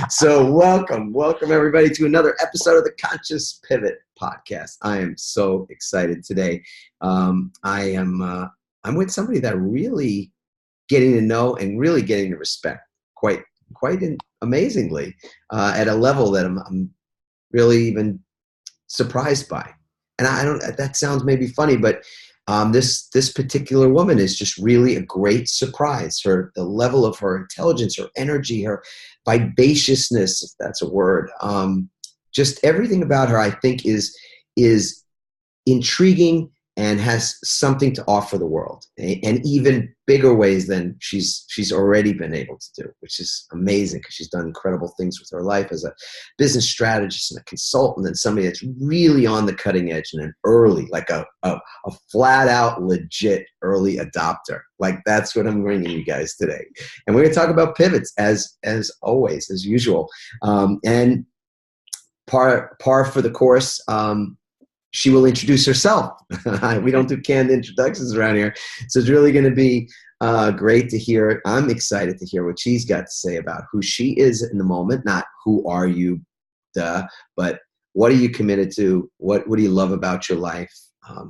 So welcome everybody to another episode of the Conscious Pivot podcast. I am so excited today. I'm with somebody that really getting to know and really getting to respect quite amazingly at a level that I'm really even surprised by. And I don't. That sounds maybe funny, but this particular woman is just really a great surprise. The level of her intelligence, her energy, her vivaciousness, if that's a word. Just everything about her, I think, is intriguing and has something to offer the world, and even bigger ways than she's already been able to do, which is amazing because she's done incredible things with her life as a business strategist and a consultant, and somebody that's really on the cutting edge and an early, like a flat out legit early adopter. Like that's what I'm bringing you guys today, and we're going to talk about pivots as always, as usual, and par for the course. She will introduce herself. We don't do canned introductions around here. So it's really going to be great to hear. I'm excited to hear what she's got to say about who she is in the moment. Not who are you, but what are you committed to? What do you love about your life? What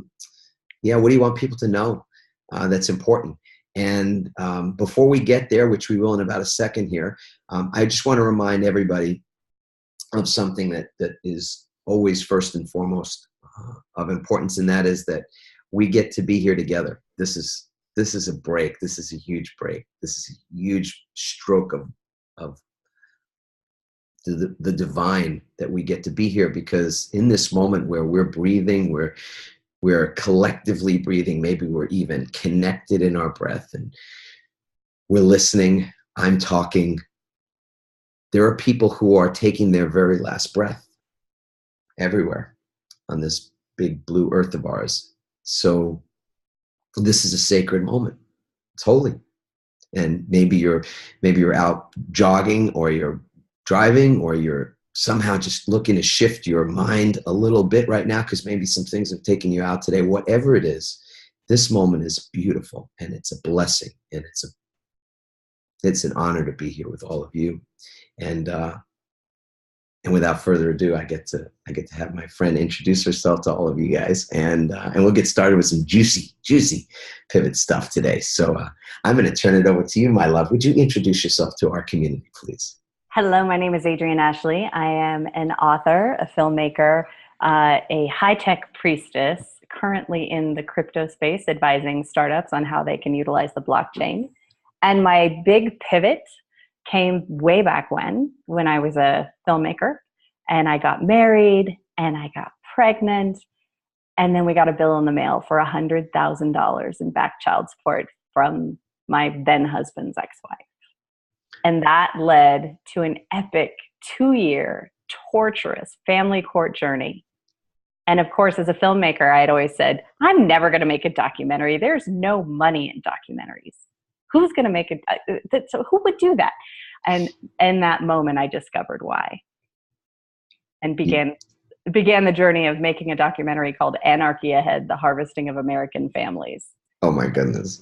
do you want people to know that's important? And before we get there, which we will in about a second here, I just want to remind everybody of something that is always first and foremost of importance, and that is that we get to be here together. This is a break. This is a huge break. This is a huge stroke of the divine that we get to be here, because in this moment where we're breathing, we're collectively breathing, maybe we're even connected in our breath, and we're listening. I'm talking. There are people who are taking their very last breath everywhere on this big blue earth of ours. So this is a sacred moment. It's holy. And maybe you're out jogging, or you're driving, or you're somehow just looking to shift your mind a little bit right now because maybe some things have taken you out today. Whatever it is, this moment is beautiful, and it's a blessing, and it's an honor to be here with all of you. And without further ado, I get to have my friend introduce herself to all of you guys, and we'll get started with some juicy pivot stuff today. So I'm going to turn it over to you, my love. Would you introduce yourself to our community, please? Hello, my name is Adryenn Ashley. I am an author, a filmmaker, a high-tech priestess, currently in the crypto space, advising startups on how they can utilize the blockchain. And my big pivot came way back when I was a filmmaker, and I got married and I got pregnant, and then we got a bill in the mail for $100,000 in back child support from my then husband's ex-wife. And that led to an epic 2-year torturous family court journey. And of course, as a filmmaker, I had always said, I'm never going to make a documentary. There's no money in documentaries. Who's going to make it? So who would do that? And in that moment, I discovered why, and began the journey of making a documentary called Anarchy Ahead: The Harvesting of American Families. Oh my goodness.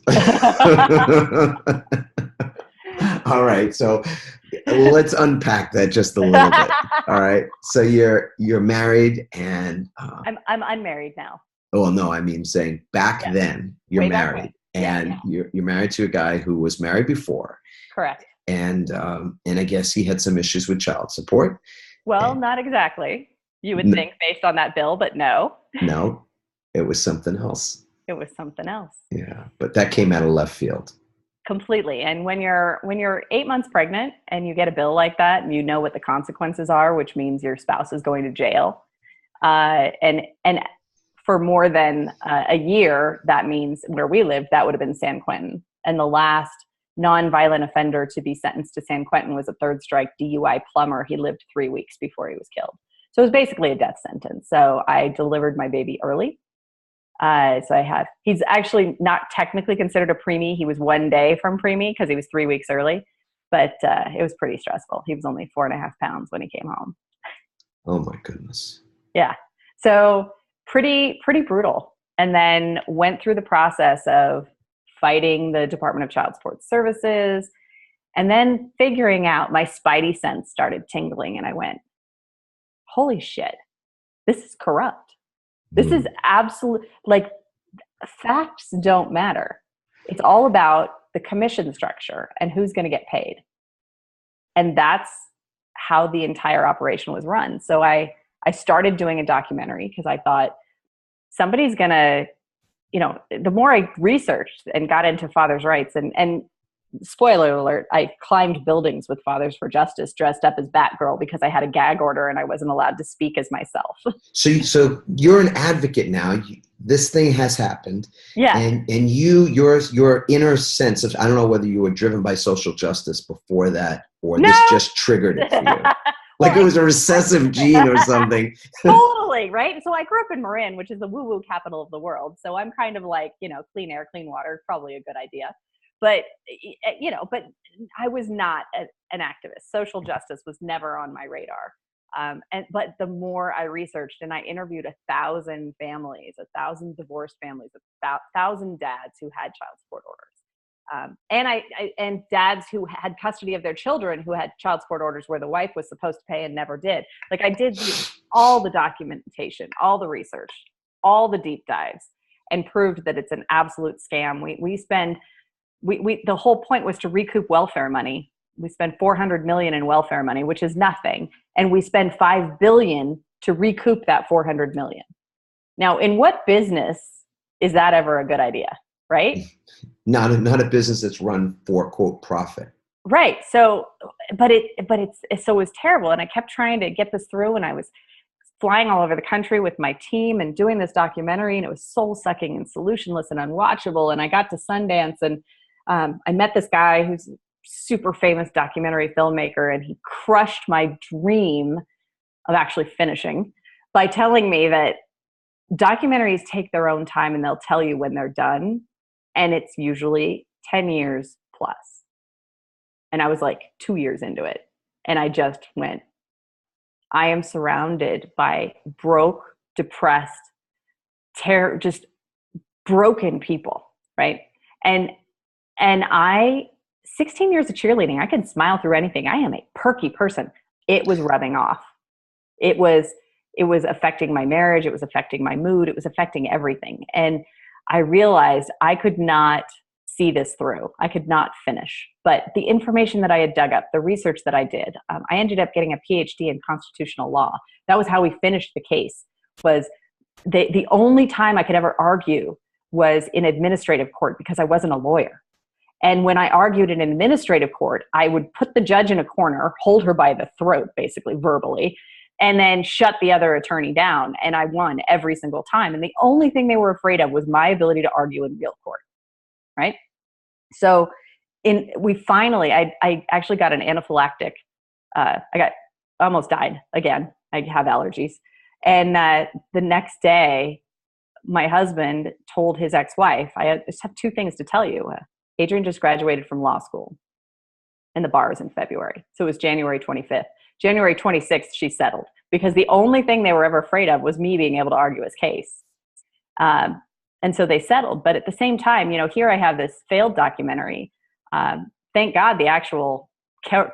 All right. So let's unpack that just a little bit. All right. So you're married, and I'm unmarried now. Oh no, I mean saying back then you're Way married, and you're married to a guy who was married before. Correct. And I guess he had some issues with child support. Well, not exactly. You would think based on that bill, but no. No, it was something else. It was something else. Yeah, but that came out of left field. Completely. And when you're 8 months pregnant and you get a bill like that, and you know what the consequences are, which means your spouse is going to jail, and for more than a year, that means where we lived, that would have been San Quentin. And the last non-violent offender to be sentenced to San Quentin was a third strike DUI plumber. He lived 3 weeks before he was killed. So it was basically a death sentence. So I delivered my baby early. He's actually not technically considered a preemie. He was 1 day from preemie because he was 3 weeks early, but it was pretty stressful. He was only 4.5 pounds when he came home. Oh my goodness. Yeah. So pretty brutal. And then went through the process of fighting the Department of Child Support Services, And then figuring out, my spidey sense started tingling, and I went, holy shit, this is corrupt. This is absolute, like, facts don't matter. It's all about the commission structure and who's going to get paid. And that's how the entire operation was run. So I started doing a documentary because I thought somebody's going to, the more I researched and got into fathers' rights, and spoiler alert, I climbed buildings with Fathers for Justice dressed up as Batgirl because I had a gag order and I wasn't allowed to speak as myself. So you're an advocate now. This thing has happened. Yeah. And your inner sense of, I don't know whether you were driven by social justice before that, or this just triggered it for you. Like it was a recessive gene or something. Totally, right? So I grew up in Marin, which is the woo-woo capital of the world. So I'm kind of like, clean air, clean water, probably a good idea. But, but I was not an activist. Social justice was never on my radar. But the more I researched, and I interviewed 1,000 families, 1,000 divorced families, 1,000 dads who had child support orders. And dads who had custody of their children who had child support orders where the wife was supposed to pay and never did. Like, I did all the documentation, all the research, all the deep dives, and proved that it's an absolute scam. The whole point was to recoup welfare money. We spend $400 million in welfare money, which is nothing. And we spend $5 billion to recoup that $400 million. Now, in what business is that ever a good idea? Right? Not a business that's run for, quote, profit. Right. So, it was terrible. And I kept trying to get this through, and I was flying all over the country with my team and doing this documentary, and it was soul sucking and solutionless and unwatchable. And I got to Sundance, and I met this guy who's a super famous documentary filmmaker, and he crushed my dream of actually finishing by telling me that documentaries take their own time and they'll tell you when they're done. And it's usually 10 years plus. And I was like 2 years into it. And I just went, I am surrounded by broke, depressed, just broken people, right? And 16 years of cheerleading, I can smile through anything. I am a perky person. It was rubbing off. It was affecting my marriage. It was affecting my mood. It was affecting everything. And I realized I could not see this through. I could not finish. But the information that I had dug up, the research that I did, I ended up getting a PhD in constitutional law. That was how we finished the case. Was the only time I could ever argue was in administrative court because I wasn't a lawyer. And when I argued in an administrative court, I would put the judge in a corner, hold her by the throat, basically verbally, and then shut the other attorney down. And I won every single time. And the only thing they were afraid of was my ability to argue in real court, right? So I actually got an anaphylactic. Almost died again. I have allergies. And the next day, my husband told his ex-wife, I just have two things to tell you. Adryenn just graduated from law school, and the bar is in February. So it was January 25th. January 26th, she settled, because the only thing they were ever afraid of was me being able to argue his case. And so they settled. But at the same time, here I have this failed documentary. Thank God the actual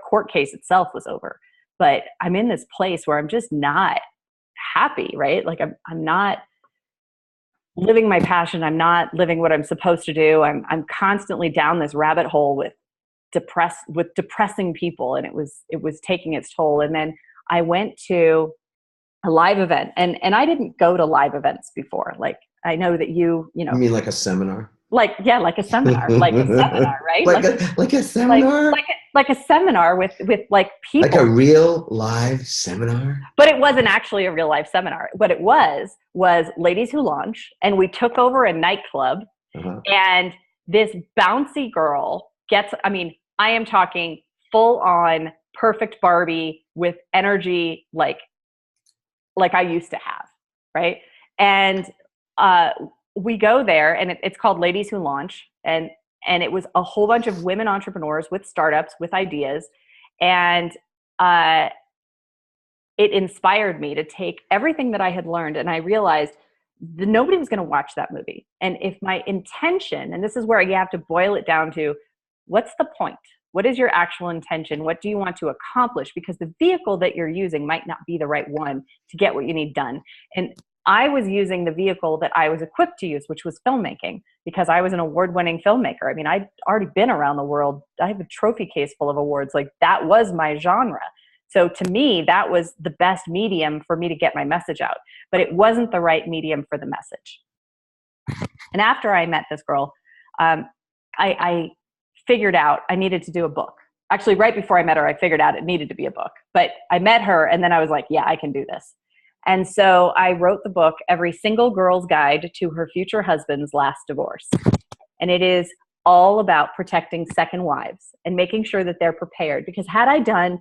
court case itself was over. But I'm in this place where I'm just not happy, right? Like I'm not living my passion. I'm not living what I'm supposed to do. I'm constantly down this rabbit hole with depressing people, and it was taking its toll. And then I went to a live event, and I didn't go to live events before. Like, I know that you mean like a seminar? Like a seminar, right? Like a seminar? Like a seminar with like people. Like a real live seminar? But it wasn't actually a real life seminar. What it was Ladies Who Launch, and we took over a nightclub, and this bouncy girl I am talking full on perfect Barbie with energy like I used to have, right? And we go there, and it's called Ladies Who Launch, and it was a whole bunch of women entrepreneurs with startups, with ideas, and it inspired me to take everything that I had learned, and I realized that nobody was going to watch that movie. And if my intention, and this is where you have to boil it down to, what's the point? What is your actual intention? What do you want to accomplish? Because the vehicle that you're using might not be the right one to get what you need done. And I was using the vehicle that I was equipped to use, which was filmmaking, because I was an award-winning filmmaker. I mean, I'd already been around the world. I have a trophy case full of awards. Like, that was my genre. So to me, that was the best medium for me to get my message out. But it wasn't the right medium for the message. And after I met this girl, I figured out I needed to do a book. Actually, right before I met her, I figured out it needed to be a book. But I met her, and then I was like, yeah, I can do this. And so I wrote the book, Every Single Girl's Guide to Her Future Husband's Last Divorce. And it is all about protecting second wives and making sure that they're prepared. Because had I done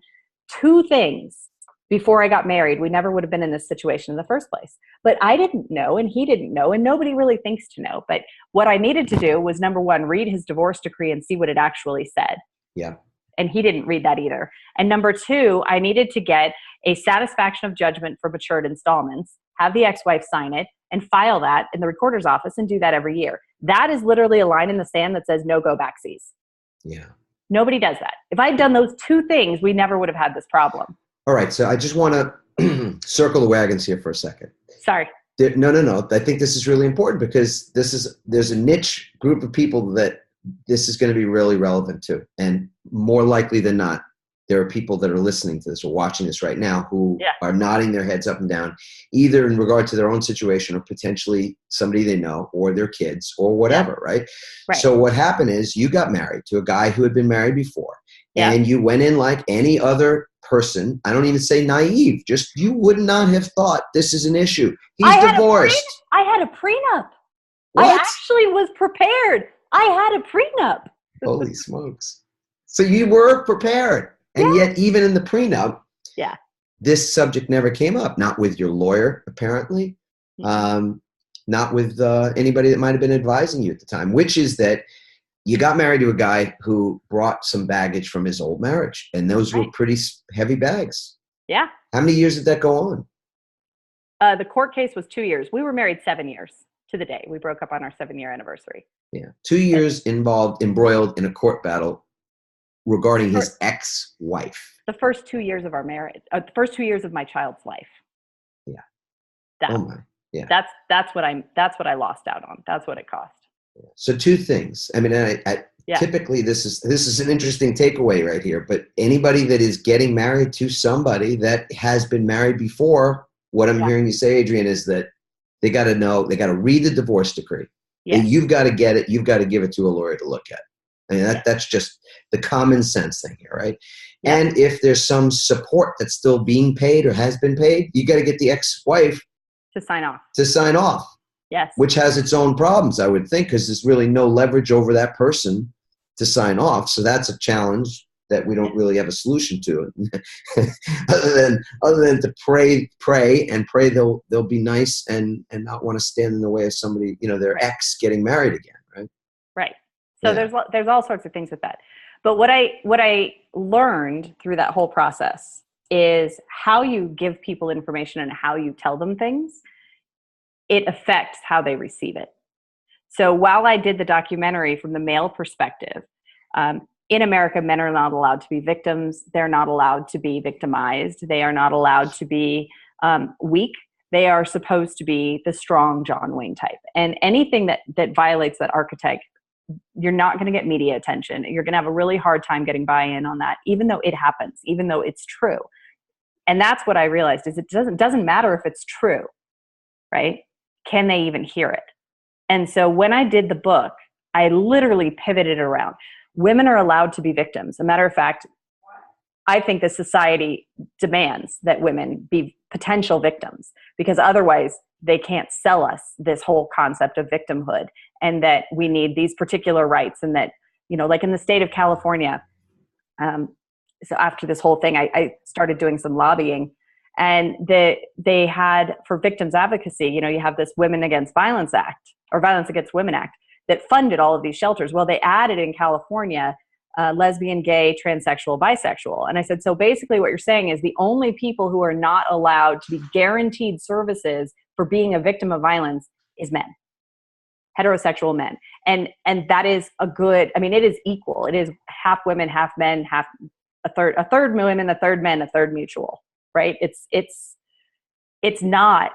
2 things before I got married, we never would have been in this situation in the first place. But I didn't know, and he didn't know, and nobody really thinks to know. But what I needed to do was, number 1, read his divorce decree and see what it actually said. Yeah. And he didn't read that either. And number 2, I needed to get a satisfaction of judgment for matured installments, have the ex-wife sign it, and file that in the recorder's office, and do that every year. That is literally a line in the sand that says no go backsies. Yeah. Nobody does that. If I'd done those 2 things, we never would have had this problem. All right. So I just want to circle the wagons here for a second. Sorry. No. I think this is really important, because there's a niche group of people that this is going to be really relevant to. And more likely than not, there are people that are listening to this or watching this right now who are nodding their heads up and down, either in regard to their own situation or potentially somebody they know or their kids or whatever, right? So what happened is you got married to a guy who had been married before, and you went in like any other person. I don't even say naive, just you would not have thought this is an issue. He's divorced. I had a prenup. What? I actually was prepared. I had a prenup. Holy smokes. So you were prepared. And yet, even in the prenup, this subject never came up. Not with your lawyer, apparently. Not with anybody that might have been advising you at the time, which is that you got married to a guy who brought some baggage from his old marriage. And those were pretty heavy bags. Yeah. How many years did that go on? The court case was 2 years. We were married 7 years to the day. We broke up on our 7-year anniversary. Yeah. 2 years embroiled in a court battle regarding his ex-wife. The first 2 years of our marriage, the first 2 years of my child's life. Yeah. Oh my. Yeah. That's what I lost out on. That's what it cost. So 2 things. I mean, typically this is an interesting takeaway right here, but anybody that is getting married to somebody that has been married before, what I'm hearing you say, Adryenn, is that they got to know, they got to read the divorce decree. Yeah. You've got to get it. You've got to give it to a lawyer to look at. I mean, that's just the common sense thing here, right? Yeah. And if there's some support that's still being paid or has been paid, you got to get the ex-wife to sign off. Yes. Which has its own problems, I would think, because there's really no leverage over that person to sign off. So that's a challenge that we don't really have a solution to, other than to pray they'll be nice and not want to stand in the way of somebody, their ex getting married again, right? Right. So there's all sorts of things with that. But what I learned through that whole process is how you give people information and how you tell them things, it affects how they receive it. So while I did the documentary from the male perspective, in America, men are not allowed to be victims. They're not allowed to be victimized. They are not allowed to be weak. They are supposed to be the strong John Wayne type. And anything that violates that archetype, you're not going to get media attention. You're going to have a really hard time getting buy-in on that, even though it happens, even though it's true. And that's what I realized is it doesn't matter if it's true, right? Can they even hear it? And so when I did the book, I literally pivoted around. Women are allowed to be victims. As a matter of fact, I think the society demands that women be potential victims, because otherwise they can't sell us this whole concept of victimhood, and that we need these particular rights, and that, like in the state of California, so after this whole thing, I started doing some lobbying, and they had, for victims advocacy, you have this Women Against Violence Act, or Violence Against Women Act, that funded all of these shelters. Well, they added in California lesbian, gay, transsexual, bisexual. And I said, so basically what you're saying is the only people who are not allowed to be guaranteed services for being a victim of violence is men, heterosexual men. And that is a good, I mean, it is equal. It is half women, half men, half a third women, a third men, a third mutual, right? It's not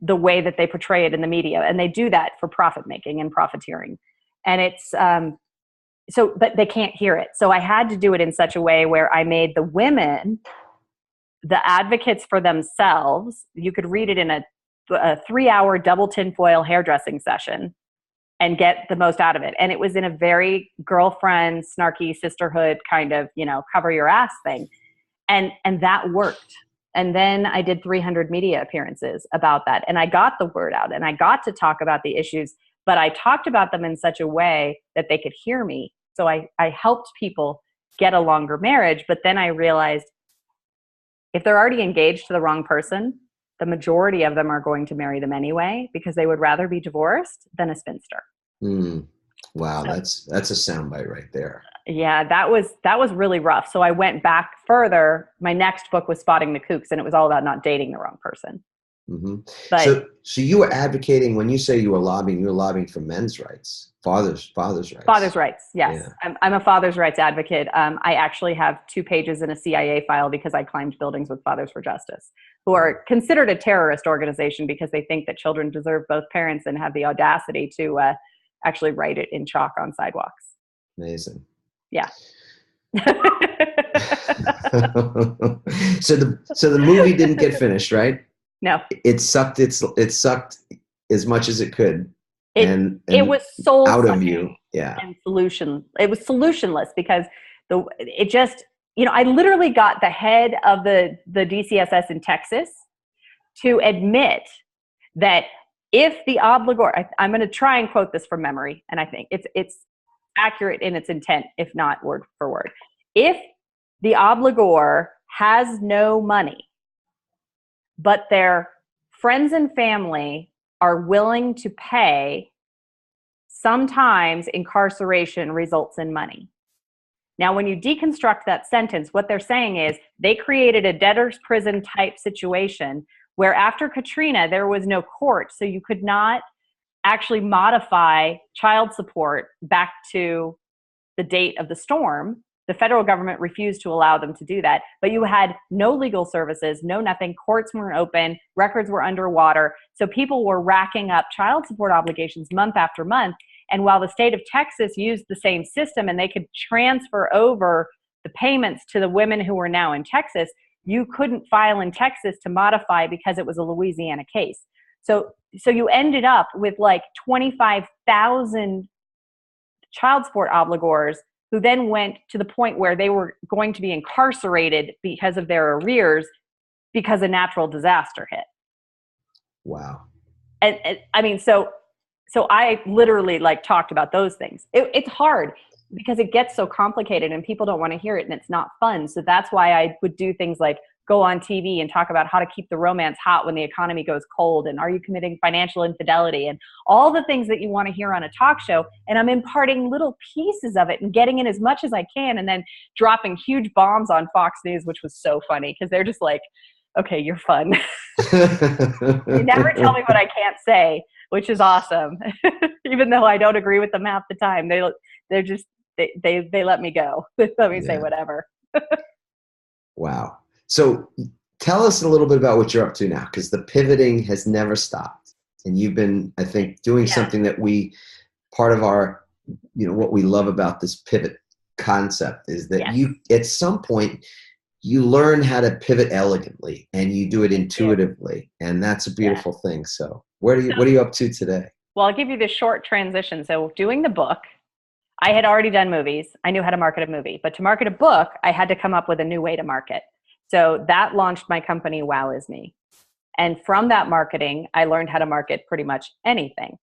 the way that they portray it in the media, and they do that for profit making and profiteering. And it's, but they can't hear it. So I had to do it in such a way where I made the women the advocates for themselves. You could read it in a 3-hour double tinfoil hairdressing session and get the most out of it. And it was in a very girlfriend, snarky sisterhood kind of, cover your ass thing. And that worked. And then I did 300 media appearances about that. And I got the word out and I got to talk about the issues, but I talked about them in such a way that they could hear me. So I helped people get a longer marriage. But then I realized if they're already engaged to the wrong person, the majority of them are going to marry them anyway, because they would rather be divorced than a spinster. Wow. So, that's a soundbite right there. Yeah, that was really rough. So I went back further. My next book was Spotting the Kooks, and it was all about not dating the wrong person. Mm-hmm. But, so you were advocating, when you say you were lobbying for men's rights, fathers' rights. Father's rights, yes. Yeah. I'm a father's rights advocate. I actually have 2 pages in a CIA file because I climbed buildings with Fathers for Justice, who are considered a terrorist organization because they think that children deserve both parents and have the audacity to actually write it in chalk on sidewalks. Amazing. Yeah. So the movie didn't get finished, right? No. It sucked. It sucked as much as it could. And it was soul out of you. Yeah. And it was solutionless because it just, I literally got the head of the DCSS in Texas to admit that if the obligor, I'm going to try and quote this from memory, and I think it's accurate in its intent, if not word for word. If the obligor has no money, but their friends and family are willing to pay, sometimes incarceration results in money. Now, when you deconstruct that sentence, what they're saying is they created a debtor's prison type situation where after Katrina, there was no court, so you could not actually modify child support back to the date of the storm. The federal government refused to allow them to do that, but you had no legal services, no nothing. Courts weren't open, records were underwater. So people were racking up child support obligations month after month. And while the state of Texas used the same system and they could transfer over the payments to the women who were now in Texas, you couldn't file in Texas to modify because it was a Louisiana case. So you ended up with like 25,000 child support obligors who then went to the point where they were going to be incarcerated because of their arrears because a natural disaster hit. Wow. And I mean, so I literally talked about those things. It's hard because it gets so complicated and people don't want to hear it and it's not fun. So that's why I would do things like go on TV and talk about how to keep the romance hot when the economy goes cold, and are you committing financial infidelity, and all the things that you want to hear on a talk show. And I'm imparting little pieces of it and getting in as much as I can, and then dropping huge bombs on Fox News, which was so funny because they're just like, okay, you're fun. You never tell me what I can't say, which is awesome. Even though I don't agree with them half the time, they let me go. They let me say whatever. Wow. So tell us a little bit about what you're up to now, because the pivoting has never stopped. And you've been, I think, doing something that part of our, what we love about this pivot concept is that you, at some point, you learn how to pivot elegantly and you do it intuitively. And that's a beautiful thing. So what are you up to today? Well, I'll give you the short transition. So doing the book, I had already done movies. I knew how to market a movie, but to market a book, I had to come up with a new way to market. So that launched my company, Wow Is Me. And from that marketing, I learned how to market pretty much anything.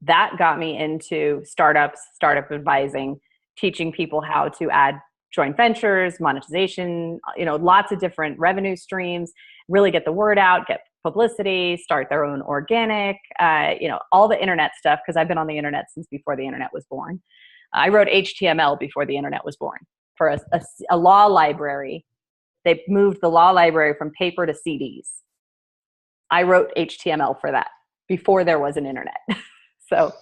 That got me into startup advising, teaching people how to add joint ventures, monetization, lots of different revenue streams, really get the word out, get publicity, start their own organic, all the internet stuff, because I've been on the internet since before the internet was born. I wrote HTML before the internet was born for a law library. They moved the law library from paper to CDs. I wrote HTML for that before there was an internet. So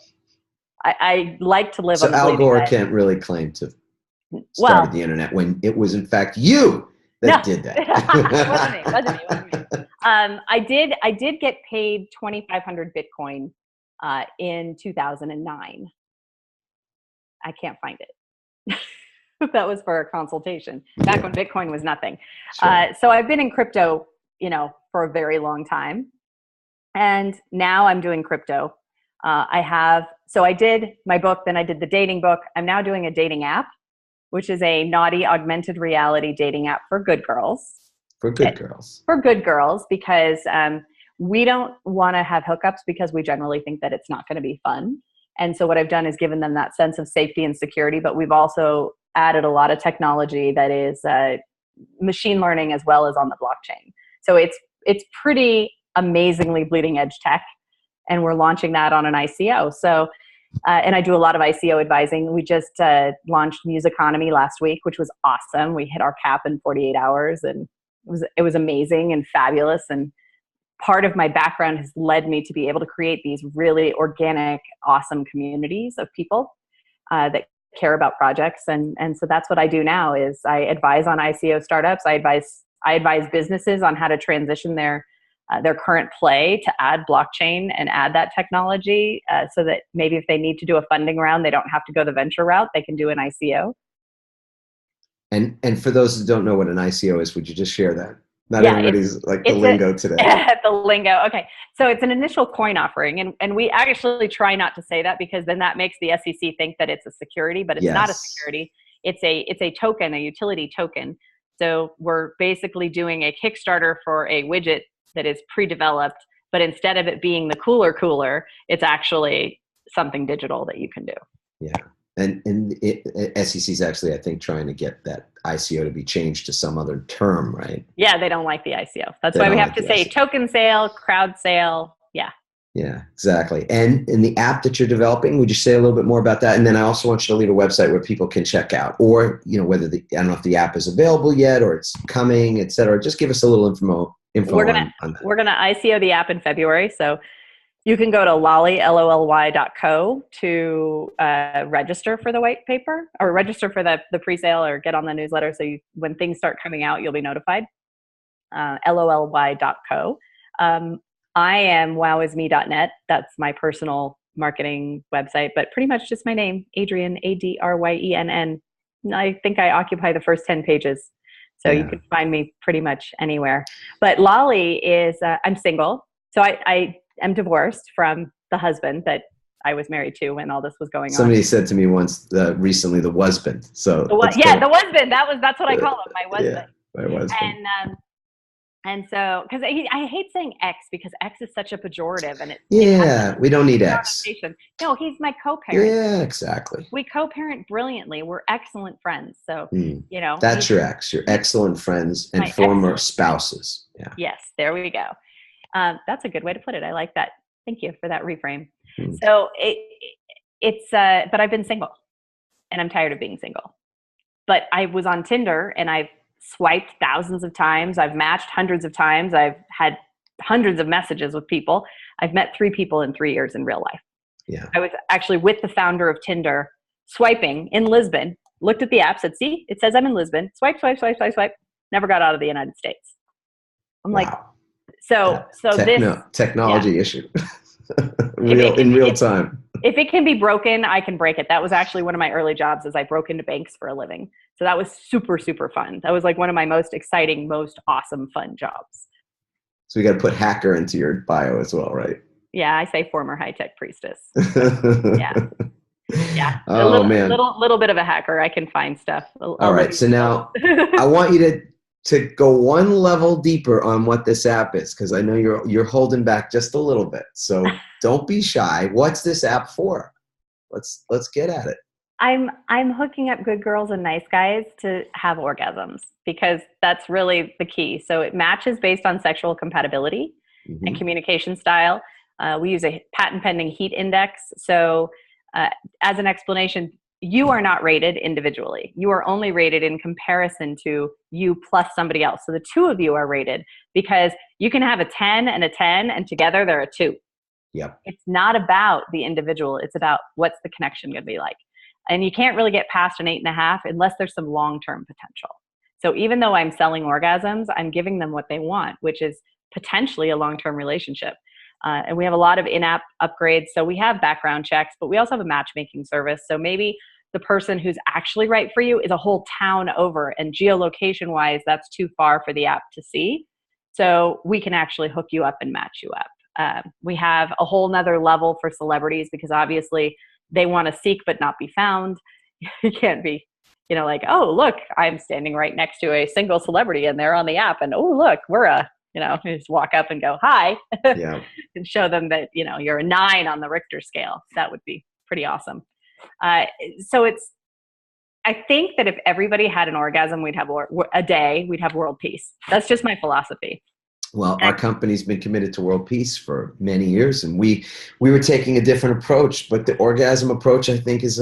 I like to live So on the Al bleeding Gore edge. can't really claim to started Well, the internet when it was in fact you no, that did that. it wasn't me. It wasn't me. It wasn't me. I did get paid 2,500 Bitcoin in 2009. I can't find it. That was for a consultation back when Bitcoin was nothing. Sure. So I've been in crypto, for a very long time, and now I'm doing crypto. So I did my book, then I did the dating book. I'm now doing a dating app, which is a naughty augmented reality dating app for good girls. For good girls. For good girls, because we don't want to have hookups because we generally think that it's not going to be fun. And so what I've done is given them that sense of safety and security, but we've also added a lot of technology that is machine learning as well as on the blockchain. So it's pretty amazingly bleeding edge tech, and we're launching that on an ICO. So, and I do a lot of ICO advising. We just launched Musiconomy last week, which was awesome. We hit our cap in 48 hours, and it was amazing and fabulous. And part of my background has led me to be able to create these really organic, awesome communities of people that care about projects. And so that's what I do now is I advise on ICO startups. I advise businesses on how to transition their current play to add blockchain and add that technology so that maybe if they need to do a funding round, they don't have to go the venture route. They can do an ICO. And for those who don't know what an ICO is, would you just share that? Not Yeah, everybody's like the lingo today. The lingo. Okay. So it's an initial coin offering. And we actually try not to say that because then that makes the SEC think that it's a security, but it's not a security. It's a token, a utility token. So we're basically doing a Kickstarter for a widget that is pre-developed, but instead of it being the cooler, it's actually something digital that you can do. Yeah. And SEC is actually, I think, trying to get that ICO to be changed to some other term, right? Yeah, they don't like the ICO. That's why we have to say token sale, crowd sale. Yeah. Yeah, exactly. And in the app that you're developing, would you say a little bit more about that? And then I also want you to leave a website where people can check out, or whether I don't know if the app is available yet or it's coming, et cetera. Just give us a little info on that. We're gonna ICO the app in February, so you can go to lolli.co to register for the white paper or register for the pre-sale or get on the newsletter. So when things start coming out, you'll be notified. lolli.co. I am wowisme.net. That's my personal marketing website, but pretty much just my name, Adryenn, Adryenn. I think I occupy the first 10 pages. So you can find me pretty much anywhere. But Lolli is, I'm single. So I'm divorced from the husband that I was married to when all this was going on. Somebody said to me once recently, the husband. So the husband. That's what I call him, my husband. Yeah, my husband. And so, because I hate saying ex because ex is such a pejorative, and we don't need ex. No, he's my co-parent. Yeah, exactly. We co-parent brilliantly. We're excellent friends. So that's your ex. You're excellent friends and former spouses. Yeah. Yes, there we go. That's a good way to put it. I like that. Thank you for that reframe. So but I've been single, and I'm tired of being single. But I was on Tinder, and I've swiped thousands of times. I've matched hundreds of times. I've had hundreds of messages with people. I've met 3 people in 3 years in real life. Yeah. I was actually with the founder of Tinder, swiping in Lisbon, looked at the app, said, see, it says I'm in Lisbon. Swipe. Never got out of the United States. I'm like, technology issue. in real time. If it can be broken, I can break it. That was actually one of my early jobs is I broke into banks for a living. So that was super, super fun. That was like one of my most exciting, most awesome, fun jobs. So we got to put hacker into your bio as well, right? Yeah, I say former high-tech priestess. Yeah. Oh, man. Little bit of a hacker. I can find stuff. All right. So now I want you to go one level deeper on what this app is, because I know you're holding back just a little bit. So don't be shy. What's this app for? Let's get at it. I'm hooking up good girls and nice guys to have orgasms because that's really the key. So it matches based on sexual compatibility and communication style. We use a patent pending heat index. So as an explanation, you are not rated individually. You are only rated in comparison to you plus somebody else. So the 2 of you are rated because you can have a 10 and a 10 and together they're a 2. Yep. It's not about the individual. It's about what's the connection going to be like. And you can't really get past an 8.5 unless there's some long-term potential. So even though I'm selling orgasms, I'm giving them what they want, which is potentially a long-term relationship. And we have a lot of in-app upgrades. So we have background checks, but we also have a matchmaking service. So maybe the person who's actually right for you is a whole town over, and geolocation-wise, that's too far for the app to see. So we can actually hook you up and match you up. We have a whole nother level for celebrities, because obviously they want to seek but not be found. You can't be, like, oh, look, I'm standing right next to a single celebrity and they're on the app, and oh, look, you just walk up and go, hi, Yeah. and show them that, you're a 9 on the Richter scale. That would be pretty awesome. So I think that if everybody had an orgasm, we'd have a day, we'd have world peace. That's just my philosophy. Well, our company's been committed to world peace for many years, and we were taking a different approach, but the orgasm approach, I think, is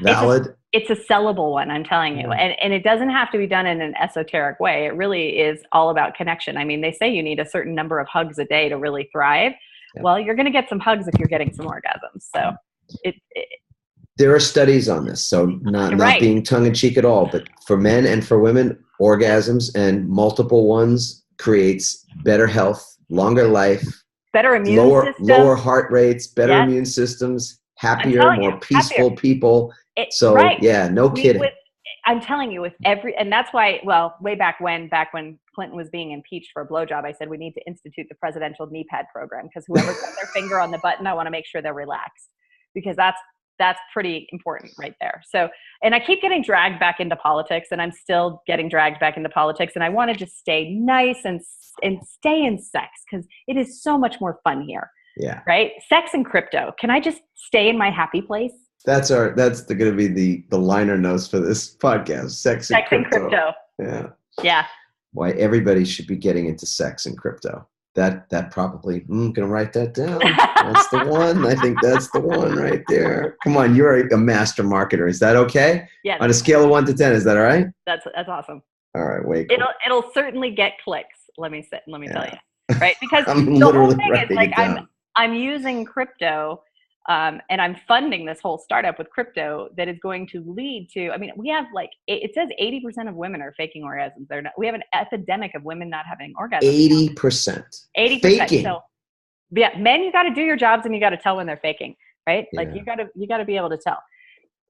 valid. It's a sellable one, I'm telling you. And it doesn't have to be done in an esoteric way. It really is all about connection. I mean, they say you need a certain number of hugs a day to really thrive. Yep. Well, you're going to get some hugs if you're getting some orgasms. So there are studies on this, so not right. being tongue-in-cheek at all, but for men and for women, orgasms and multiple ones creates better health, longer life, better immune system, lower heart rates, better immune systems, happier, more peaceful people. No kidding. I'm telling you, with and that's why, well, way back when Clinton was being impeached for a blowjob, I said we need to institute the presidential knee pad program, because whoever's got their finger on the button, I want to make sure they're relaxed, because that's pretty important right there. So, and I keep getting dragged back into politics, and I'm still getting dragged back into politics, and I want to just stay nice and stay in sex, because it is so much more fun here. Yeah. Right? Sex and crypto. Can I just stay in my happy place? That's going to be the liner notes for this podcast. Sex and crypto. Yeah. Yeah. Why everybody should be getting into sex and crypto. That probably, gonna write that down. That's the one. I think that's the one right there. Come on, you're a master marketer. Is that okay? Yeah. On a scale of 1 to 10, is that all right? That's awesome. All right, wait. Cool. It'll certainly get clicks. Let me tell you, right? Because I'm the literally whole thing is like down. I'm using crypto, and I'm funding this whole startup with crypto that is going to lead to. I mean, we have it says 80% of women are faking orgasms. We have an epidemic of women not having orgasms. 80%. 80%. Faking. So, yeah, men, you got to do your jobs, and you got to tell when they're faking, right? Yeah. Like you got to be able to tell.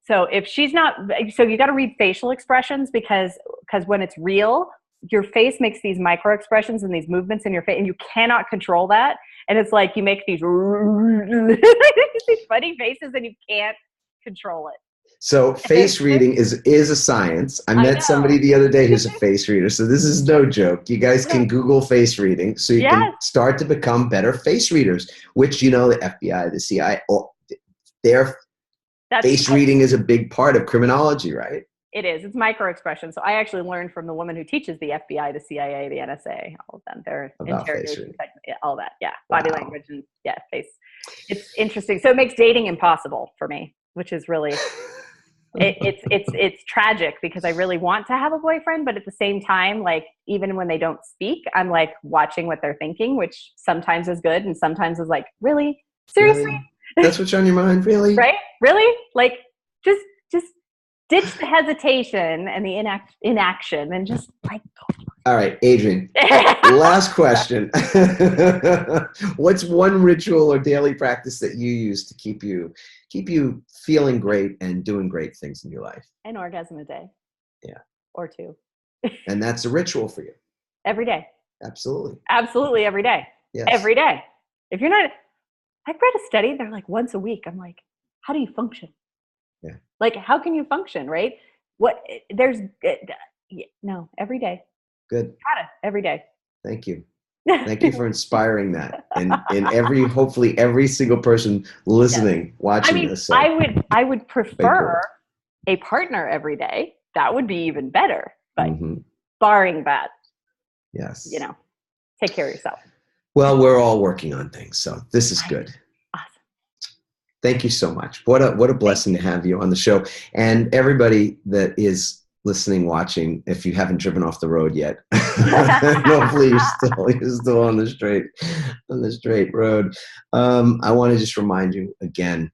So if she's not, so you got to read facial expressions, because when it's real, your face makes these micro expressions and these movements in your face, and you cannot control that. And it's like you make these funny faces, and you can't control it. So face reading is a science. I met somebody the other day who's a face reader. So this is no joke. You guys can Google face reading, so you can start to become better face readers, which, the FBI, the CIA, their face reading is a big part of criminology, right? It is. It's micro expression. So I actually learned from the woman who teaches the FBI, the CIA, the NSA, all of them. They're interrogation, all that. Yeah. Body language and face. It's interesting. So it makes dating impossible for me, which is really, it's tragic, because I really want to have a boyfriend, but at the same time, like, even when they don't speak, I'm like watching what they're thinking, which sometimes is good and sometimes is like, really? Seriously? Really? That's what's on your mind? Really? Right? Really? Like, just ditch the hesitation and the inaction, and just like go. All right, Adryenn, last question. What's one ritual or daily practice that you use to keep you feeling great and doing great things in your life? An orgasm a day. Yeah. Or 2. And that's a ritual for you? Every day. Absolutely. Absolutely every day. Yes. Every day. If you're not, I've read a study, they're like once a week. I'm like, how do you function? Yeah. Like, how can you function, right? No, every day. Good. Every day. Thank you. Thank you for inspiring that. And hopefully every single person listening, watching this. So I would prefer a partner every day. That would be even better. But barring that, yes, take care of yourself. Well, we're all working on things, so this is good. Thank you so much. What a blessing to have you on the show. And everybody that is listening, watching, if you haven't driven off the road yet. Hopefully you're still on the straight road. I want to just remind you again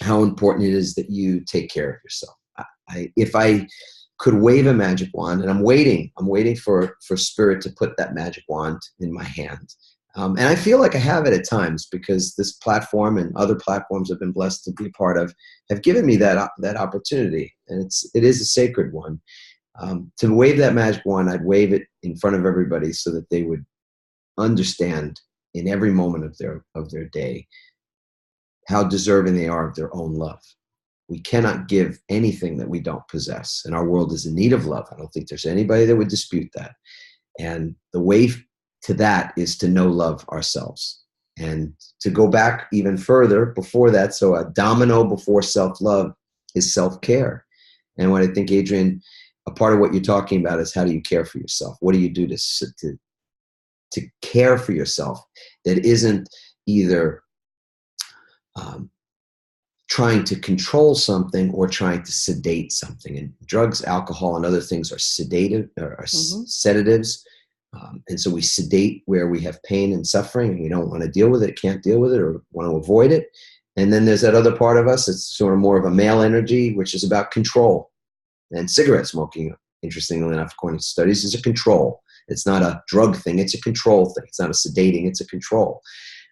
how important it is that you take care of yourself. If I could wave a magic wand, and I'm waiting for spirit to put that magic wand in my hand. And I feel like I have it at times, because this platform and other platforms I've been blessed to be a part of have given me that opportunity, and it is a sacred one. To wave that magic wand, I'd wave it in front of everybody so that they would understand in every moment of their day how deserving they are of their own love. We cannot give anything that we don't possess, and our world is in need of love. I don't think there's anybody that would dispute that. And the way to that is to know love ourselves. And to go back even further before that, so a domino before self-love is self-care. And what I think, Adryenn, a part of what you're talking about is, how do you care for yourself? What do you do to care for yourself that isn't either trying to control something or trying to sedate something? And drugs, alcohol, and other things are sedatives. And so we sedate where we have pain and suffering, and we don't want to deal with it, can't deal with it, or want to avoid it. And then there's that other part of us, it's sort of more of a male energy, which is about control. And cigarette smoking, interestingly enough, according to studies, is a control. It's not a drug thing, it's a control thing. It's not a sedating, it's a control.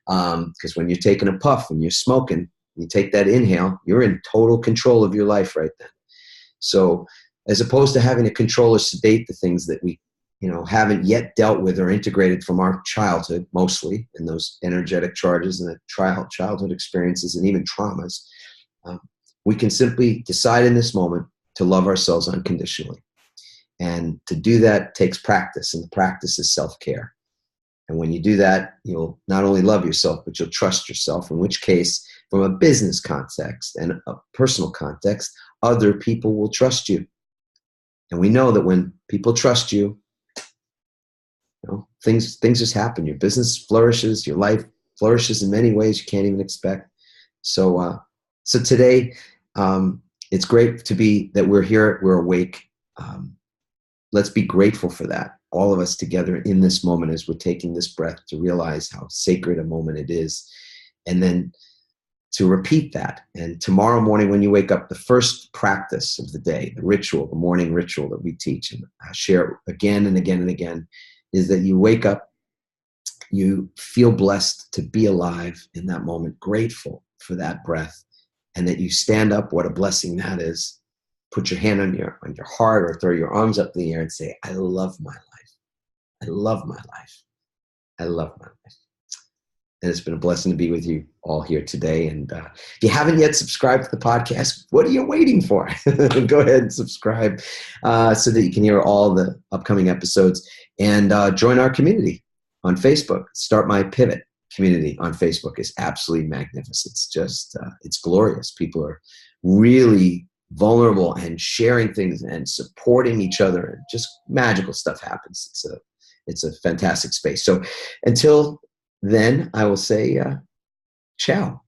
Because when you're taking a puff and you're smoking, you take that inhale, you're in total control of your life right then. So as opposed to having to control or sedate the things that we haven't yet dealt with or integrated from our childhood, mostly, in those energetic charges and the childhood experiences and even traumas, we can simply decide in this moment to love ourselves unconditionally. And to do that takes practice, and the practice is self-care. And when you do that, you'll not only love yourself, but you'll trust yourself, in which case, from a business context and a personal context, other people will trust you. And we know that when people trust you, things just happen. Your business flourishes, your life flourishes in many ways you can't even expect. So today, it's great that we're here, we're awake. Let's be grateful for that, all of us together in this moment, as we're taking this breath, to realize how sacred a moment it is. And then to repeat that. And tomorrow morning when you wake up, the first practice of the day, the ritual, the morning ritual that we teach, and I share again and again and again, is that you wake up, you feel blessed to be alive in that moment, grateful for that breath, and that you stand up. What a blessing that is. Put your hand on your heart, or throw your arms up in the air and say, I love my life. I love my life. I love my life. And it's been a blessing to be with you all here today. And if you haven't yet subscribed to the podcast, what are you waiting for? Go ahead and subscribe so that you can hear all the upcoming episodes, and join our community on Facebook. Start My Pivot community on Facebook is absolutely magnificent. It's just, it's glorious. People are really vulnerable and sharing things and supporting each other, and just magical stuff happens. It's a fantastic space. So until then, I will say ciao.